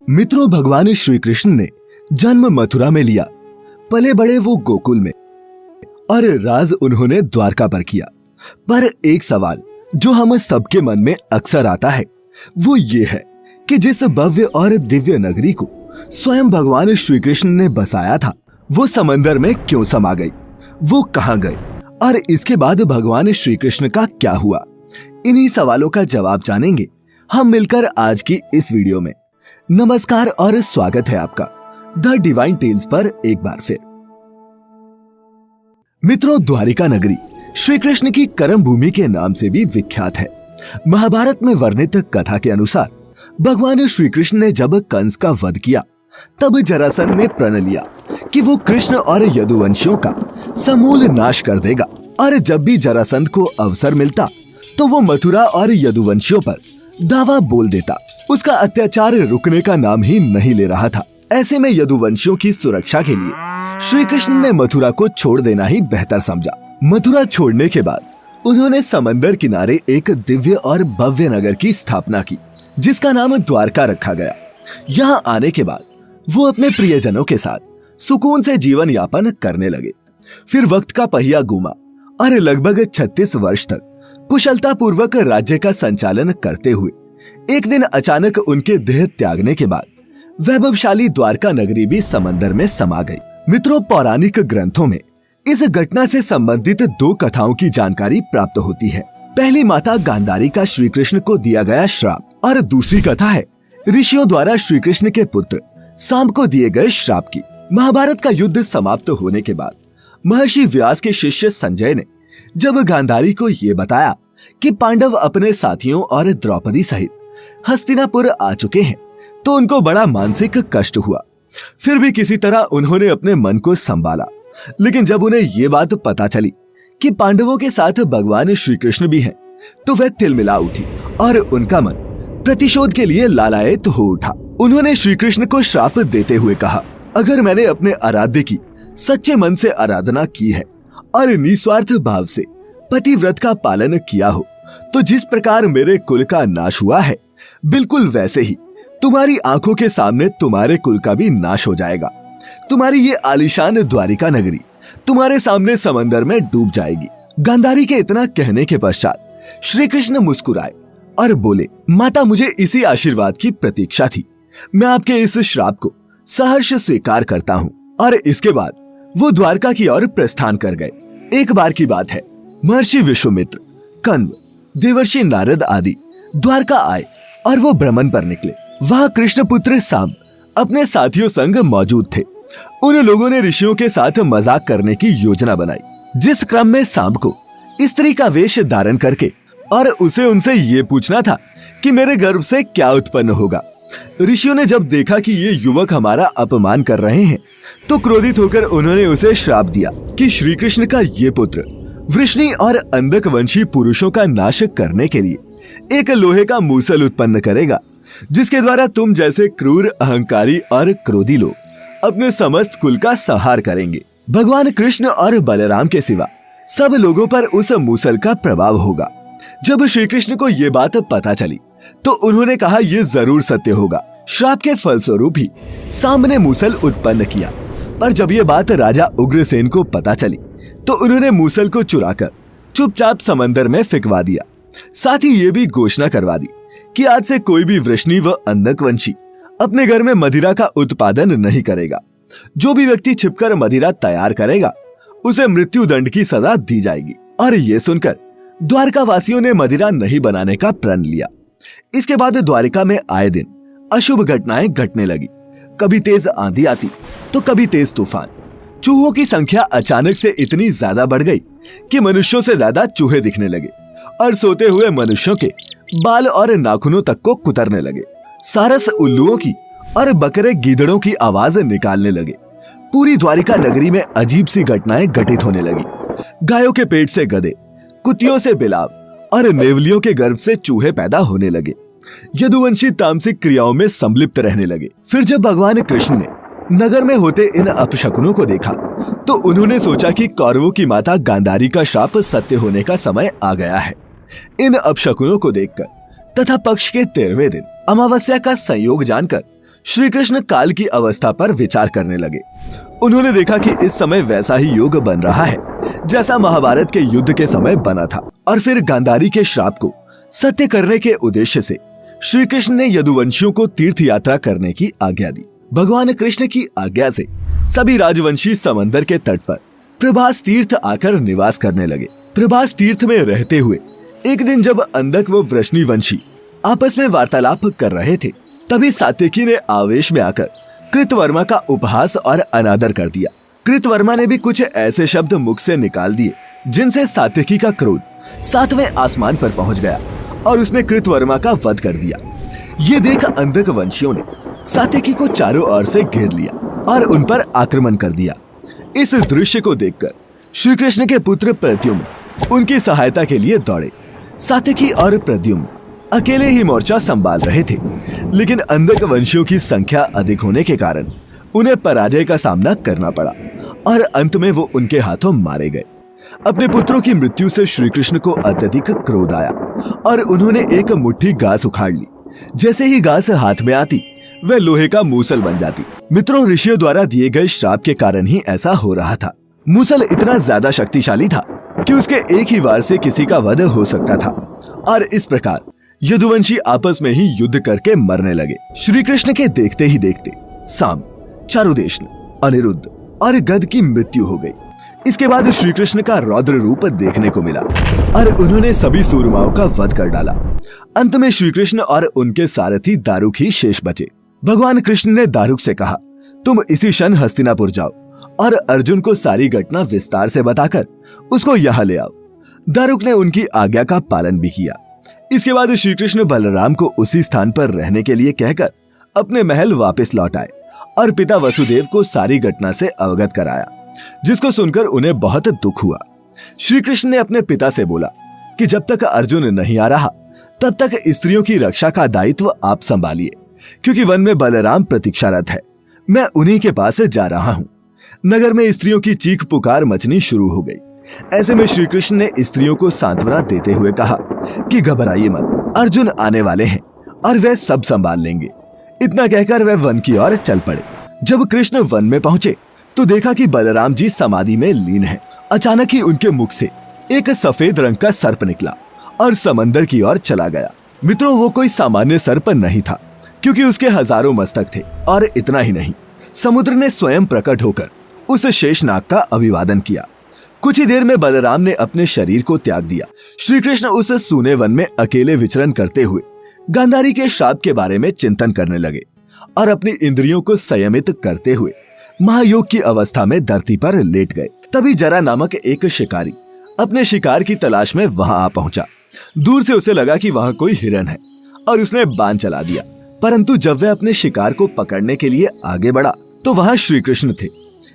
मित्रों, भगवान श्री कृष्ण ने जन्म मथुरा में लिया, पले बड़े वो गोकुल में, और राज उन्होंने द्वारका पर किया। पर एक सवाल जो हम सबके मन में अक्सर आता है वो ये है कि जिस भव्य और दिव्य नगरी को स्वयं भगवान श्री कृष्ण ने बसाया था वो समंदर में क्यों समा गई, वो कहां गए और इसके बाद भगवान श्री कृष्ण का क्या हुआ। इन्हीं सवालों का जवाब जानेंगे हम मिलकर आज की इस वीडियो में। नमस्कार और स्वागत है आपका द डिवाइन टेल्स पर एक बार फिर। मित्रों, द्वारिका नगरी श्री कृष्ण की कर्म भूमि के नाम से भी विख्यात है। महाभारत में वर्णित कथा के अनुसार भगवान श्री कृष्ण ने जब कंस का वध किया तब जरासंध ने प्रण लिया कि वो कृष्ण और यदुवंशियों का समूल नाश कर देगा, और जब भी जरासंध को अवसर मिलता तो वो मथुरा और यदुवंशियों पर दावा बोल देता। उसका अत्याचार रुकने का नाम ही नहीं ले रहा था। ऐसे में यदुवंशियों की सुरक्षा के लिए श्री कृष्ण ने मथुरा को छोड़ देना ही बेहतर समझा। मथुरा छोड़ने के बाद उन्होंने समंदर किनारे एक दिव्य और भव्य नगर की स्थापना की जिसका नाम द्वारका रखा गया। यहाँ आने के बाद वो अपने प्रियजनों के साथ सुकून से जीवन यापन करने लगे। फिर वक्त का पहिया घूमा और लगभग 36 वर्ष तक कुशलता पूर्वक राज्य का संचालन करते हुए एक दिन अचानक उनके देह त्यागने के बाद वैभवशाली द्वारका नगरी भी समंदर में समा गई। मित्रों, पौराणिक ग्रंथों में इस घटना से संबंधित दो कथाओं की जानकारी प्राप्त होती है। पहली माता गांधारी का श्री कृष्ण को दिया गया श्राप, और दूसरी कथा है ऋषियों द्वारा श्री कृष्ण के पुत्र सांब को दिए गए श्राप की। महाभारत का युद्ध समाप्त होने के बाद महर्षि व्यास के शिष्य संजय ने जब गांधारी को ये बताया कि पांडव अपने साथियों और द्रौपदी सहित हस्तिनापुर आ चुके हैं तो उनको बड़ा मानसिक कष्ट हुआ। फिर भी किसी तरह उन्होंने अपने मन को संभाला। लेकिन जब उन्हें ये बात पता चली कि पांडवों के साथ भगवान श्री कृष्ण भी हैं, तो वह तिलमिला उठी और उनका मन प्रतिशोध के लिए लालायित हो उठा। उन्होंने श्री कृष्ण को श्राप देते हुए कहा, अगर मैंने अपने आराध्य की सच्चे मन से आराधना की है और निस्वार्थ भाव से पतिव्रत का पालन किया हो तो जिस प्रकार मेरे कुल का नाश हुआ है बिल्कुल वैसे ही तुम्हारी आंखों के सामने तुम्हारे कुल का भी नाश हो जाएगा। तुम्हारी ये आलीशान द्वारिका नगरी तुम्हारे सामने समंदर में डूब जाएगी। गांधारी के इतना कहने के पश्चात श्री कृष्ण मुस्कुराए और बोले, माता, मुझे इसी आशीर्वाद की प्रतीक्षा थी। मैं आपके इस श्राप को सहर्ष स्वीकार करता हूँ। और इसके बाद वो द्वारका की ओर प्रस्थान कर गए। एक बार की बात है, महर्षि विश्वामित्र, कण्व, देवर्षि नारद आदि द्वारका आए और वो भ्रमण पर निकले। वहाँ कृष्ण पुत्र सांब अपने साथियों संग मौजूद थे। उन लोगों ने ऋषियों के साथ मजाक करने की योजना बनाई, जिस क्रम में सांब को स्त्री का वेश धारण करके और उसे उनसे ये पूछना था कि मेरे गर्भ से क्या उत्पन्न होगा। ऋषियों ने जब देखा कि ये युवक हमारा अपमान कर रहे हैं तो क्रोधित होकर उन्होंने उसे श्राप दिया कि श्री कृष्ण का ये पुत्र वृष्णि और अंधक वंशी पुरुषों का नाश करने के लिए एक लोहे का मूसल उत्पन्न करेगा, जिसके द्वारा तुम जैसे क्रूर, अहंकारी और क्रोधी लोग अपने समस्त कुल का संहार करेंगे। भगवान कृष्ण और बलराम के सिवा सब लोगों पर उस मूसल का प्रभाव होगा। जब श्री कृष्ण को ये बात पता चली तो उन्होंने कहा, यह जरूर सत्य होगा। श्राप के फलस्वरूप ही सांब ने मूसल उत्पन्न किया। पर जब ये बात राजा उग्रसेन को पता चली तो उन्होंने मूसल को चुराकर चुपचाप समंदर में फेंकवा दिया। साथ ही ये भी घोषणा करवा दी कि आज से कोई भी वृष्णि व अंधकवंशी अपने घर में मदिरा का उत्पादन नहीं करेगा। जो भी व्यक्ति छिपकर मदिरा तैयार करेगा उसे मृत्यु दंड की सजा दी जाएगी। और ये सुनकर द्वारका वासियों ने मदिरा नहीं बनाने का प्रण लिया। इसके बाद द्वारिका में आए दिन अशुभ घटनाएं घटने लगी। कभी तेज आंधी आती तो कभी तेज तूफान। चूहों की संख्या अचानक से इतनी ज्यादा बढ़ गई कि मनुष्यों से ज्यादा चूहे दिखने लगे और सोते हुए मनुष्यों के बाल और नाखूनों तक को कुतरने लगे। सारस उल्लुओं की और बकरे गीदड़ों की आवाज निकालने लगे। पूरी द्वारिका नगरी में अजीब सी घटनाएं घटित होने लगी। गायों के पेट से गधे, कुतियों से बिलाव और नेवलियों के गर्भ से चूहे पैदा होने लगे। यदुवंशी तामसिक क्रियाओं में संलिप्त रहने लगे। फिर जब भगवान कृष्ण ने नगर में होते इन अपशकुनों को देखा तो उन्होंने सोचा कि कौरवों की माता गांधारी का श्राप सत्य होने का समय आ गया है। इन अपशकुनों को देखकर तथा पक्ष के 13वें दिन अमावस्या का संयोग जानकर श्री कृष्ण काल की अवस्था पर विचार करने लगे। उन्होंने देखा कि इस समय वैसा ही युग बन रहा है जैसा महाभारत के युद्ध के समय बना था, और फिर गांधारी के श्राप को सत्य करने के उद्देश्य से श्री कृष्ण ने यदुवंशियों को तीर्थ यात्रा करने की आज्ञा दी। भगवान कृष्ण की आज्ञा से सभी राजवंशी समंदर के तट पर प्रभास तीर्थ आकर निवास करने लगे। प्रभास तीर्थ में रहते हुए एक दिन जब अंधक व वृष्णिवंशी आपस में वार्तालाप कर रहे थे, तभी सात्यकी ने आवेश में आकर कृतवर्मा का उपहास और अनादर कर दिया। कृतवर्मा ने भी कुछ ऐसे शब्द मुख से निकाल दिए जिनसे सात्यकी का क्रोध 7वें आसमान पर पहुंच गया और उसने कृतवर्मा का वध कर दिया। ये देख अंधक वंशियों ने सात्यकी को चारों ओर से घेर लिया और उन पर आक्रमण कर दिया। इस दृश्य को देखकर श्री कृष्ण के पुत्र प्रद्युम्न उनकी सहायता के लिए दौड़े। सात्यकी और प्रद्युम्न अकेले ही मोर्चा संभाल रहे थे, लेकिन अंधक वंशियों की संख्या अधिक होने के कारण उन्हें पराजय का सामना करना पड़ा और अंत में वो उनके हाथों मारे गए। अपने पुत्रों की मृत्यु से श्री कृष्ण को अत्यधिक क्रोध आया और उन्होंने एक मुट्ठी घास उखाड़ ली। जैसे ही घास हाथ में आती वह लोहे का मूसल बन जाती। मित्रों, ऋषियों द्वारा दिए गए श्राप के कारण ही ऐसा हो रहा था। मूसल इतना ज्यादा शक्तिशाली था कि उसके एक ही वार से किसी का वध हो सकता था और इस प्रकार यदुवंशी आपस में ही युद्ध करके मरने लगे। श्री कृष्ण के देखते ही देखते साम, चारुदेशन, अनिरुद्ध और गद की मृत्यु हो गई। इसके बाद श्री कृष्ण का रौद्र रूप देखने को मिला और उन्होंने सभी सूरमाओं का वध कर डाला। अंत में श्री कृष्ण और उनके सारथी दारुक ही शेष बचे। भगवान कृष्ण ने दारुक से कहा, तुम इसी क्षण हस्तिनापुर जाओ और अर्जुन को सारी घटना विस्तार से बताकर उसको यहाँ ले आओ। दारुक ने उनकी आज्ञा का पालन भी किया। इसके बाद श्री कृष्ण बलराम को उसी स्थान पर रहने के लिए कहकर अपने महल वापस लौट आए और पिता वसुदेव को सारी घटना से अवगत कराया, जिसको सुनकर उन्हें बहुत दुख हुआ। श्री कृष्ण ने अपने पिता से बोला कि जब तक अर्जुन नहीं आ रहा तब तक स्त्रियों की रक्षा का दायित्व आप संभालिए, क्योंकि वन में बलराम प्रतीक्षारत है। मैं उन्हीं के पास जा रहा हूँ। नगर में स्त्रियों की चीख पुकार मचनी शुरू हो गई। ऐसे में श्री कृष्ण ने स्त्रियों को सांत्वना देते हुए कहा कि घबराइए मत, अर्जुन आने वाले हैं और वे सब संभाल लेंगे। इतना कहकर वे वन की ओर चल पड़े। जब कृष्ण वन में पहुंचे तो देखा कि बलराम जी समाधि में लीन हैं। अचानक ही उनके मुख से एक सफेद रंग का सर्प निकला और समंदर की ओर चला गया। मित्रों, वो कोई सामान्य सर्प नहीं था, क्योंकि उसके हजारों मस्तक थे। और इतना ही नहीं, समुद्र ने स्वयं प्रकट होकर उस शेषनाग का अभिवादन किया। कुछ ही देर में बलराम ने अपने शरीर को त्याग दिया। श्री कृष्ण उस सूने वन में अकेले विचरण करते हुए गांधारी के श्राप के बारे में चिंतन करने लगे और अपनी इंद्रियों को संयमित करते हुए महायोग की अवस्था में धरती पर लेट गए। तभी जरा नामक एक शिकारी अपने शिकार की तलाश में वहां आ पहुंचा। दूर से उसे लगा कि वहां कोई हिरन है और उसने बाण चला दिया, परंतु जब वह अपने शिकार को पकड़ने के लिए आगे बढ़ा तो वहां श्री कृष्ण थे।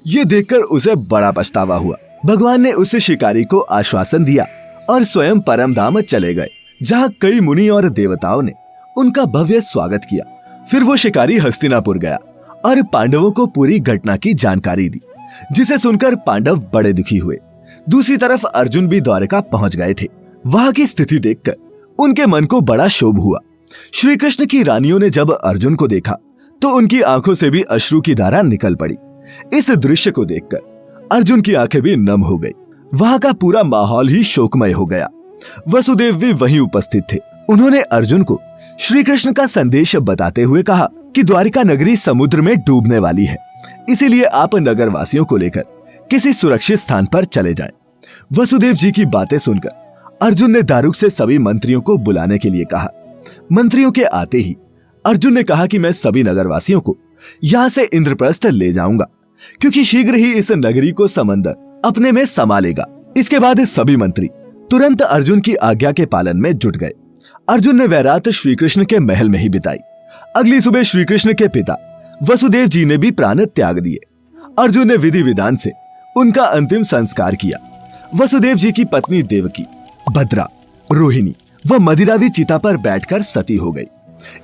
ये देखकर उसे बड़ा पछतावा हुआ। भगवान ने उस शिकारी को आश्वासन दिया और स्वयं परम धाम चले गए, जहाँ कई मुनि और देवताओं ने उनका भव्य स्वागत किया। फिर वो शिकारी हस्तिनापुर गया और पांडवों को पूरी घटना की जानकारी दी, जिसे सुनकर पांडव बड़े दुखी हुए। दूसरी तरफ अर्जुन भी द्वारका पहुंच गए थे। वहां की स्थिति देखकर उनके मन को बड़ा क्षोभ हुआ। श्री कृष्ण की रानियों ने जब अर्जुन को देखा तो उनकी आंखों से भी अश्रु की धारा निकल पड़ी। इस दृश्य को देखकर अर्जुन की आंखें भी नम हो गई। वहां का पूरा माहौल ही शोकमय हो गया। वसुदेव भी वहीं उपस्थित थे। उन्होंने अर्जुन को श्री कृष्ण का संदेश बताते हुए कहा कि द्वारिका नगरी समुद्र में डूबने वाली है, इसीलिए आप नगरवासियों को लेकर किसी सुरक्षित स्थान पर चले जाएं। वसुदेव जी की बातें सुनकर अर्जुन ने दारुक से सभी मंत्रियों को बुलाने के लिए कहा। मंत्रियों के आते ही अर्जुन ने कहा कि मैं सभी नगरवासियों को यहाँ से इंद्रप्रस्थ ले जाऊंगा, क्योंकि शीघ्र ही इस नगरी को समंदर अपने में समा लेगा। इसके बाद सभी मंत्री तुरंत अर्जुन की आज्ञा के पालन में जुट गए। अर्जुन ने वह रात श्री कृष्ण के महल में ही बिताई। अगली सुबह श्री कृष्ण के पिता वसुदेव जी ने भी प्राण त्याग दिए। अर्जुन ने विधि विधान से उनका अंतिम संस्कार किया। वसुदेव जी की पत्नी देवकी, भद्रा, रोहिणी व मदिरा भी चिता पर बैठकर सती हो गई।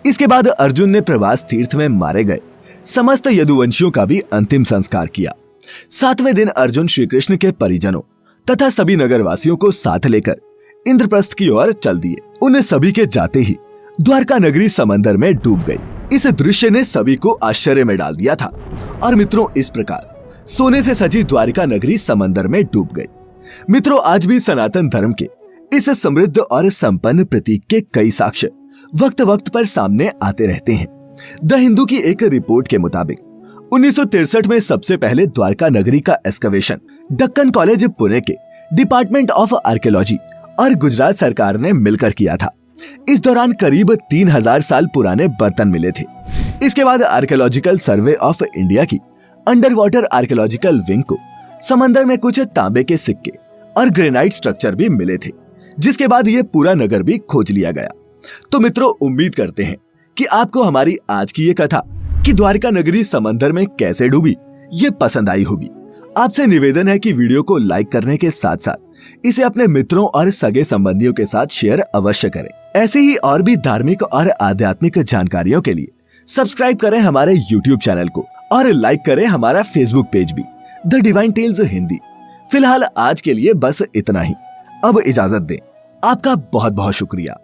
इसके बाद अर्जुन ने प्रवास तीर्थ में मारे गए समस्त यदुवंशियों का भी अंतिम संस्कार किया। 7वें दिन अर्जुन श्री कृष्ण के परिजनों तथा सभी नगरवासियों को साथ लेकर इंद्रप्रस्थ की ओर चल दिए। उन्हें सभी के जाते ही द्वारका नगरी समंदर में डूब गई। इस दृश्य ने सभी को आश्चर्य में डाल दिया था और मित्रों इस प्रकार सोने से सजी द्वारिका नगरी समंदर में डूब गई। मित्रों आज भी सनातन धर्म के इस समृद्ध और संपन्न प्रतीक के कई साक्ष्य वक्त वक्त पर सामने आते रहते हैं। द हिंदू की एक रिपोर्ट के मुताबिक 1963 में सबसे पहले द्वारका नगरी का एक्सकवेशन दक्कन कॉलेज पुणे के डिपार्टमेंट ऑफ आर्कियोलॉजी और गुजरात सरकार ने मिलकर किया था। इस दौरान करीब 3000 साल पुराने बर्तन मिले थे। इसके बाद आर्कियोलॉजिकल सर्वे ऑफ इंडिया की अंडर वाटर आर्कियोलॉजिकल विंग को समंदर में कुछ तांबे के सिक्के और ग्रेनाइट स्ट्रक्चर भी मिले थे, जिसके बाद ये पूरा नगर भी खोज लिया गया। तो मित्रों उम्मीद करते हैं कि आपको हमारी आज की ये कथा कि द्वारका नगरी समंदर में कैसे डूबी ये पसंद आई होगी। आपसे निवेदन है कि वीडियो को लाइक करने के साथ साथ इसे अपने मित्रों और सगे संबंधियों के साथ शेयर अवश्य करें। ऐसे ही और भी धार्मिक और आध्यात्मिक जानकारियों के लिए सब्सक्राइब करें हमारे YouTube चैनल को और लाइक करें हमारा Facebook पेज भी, द डिवाइन टेल्स हिंदी। फिलहाल आज के लिए बस इतना ही। अब इजाजत दें। आपका बहुत बहुत शुक्रिया।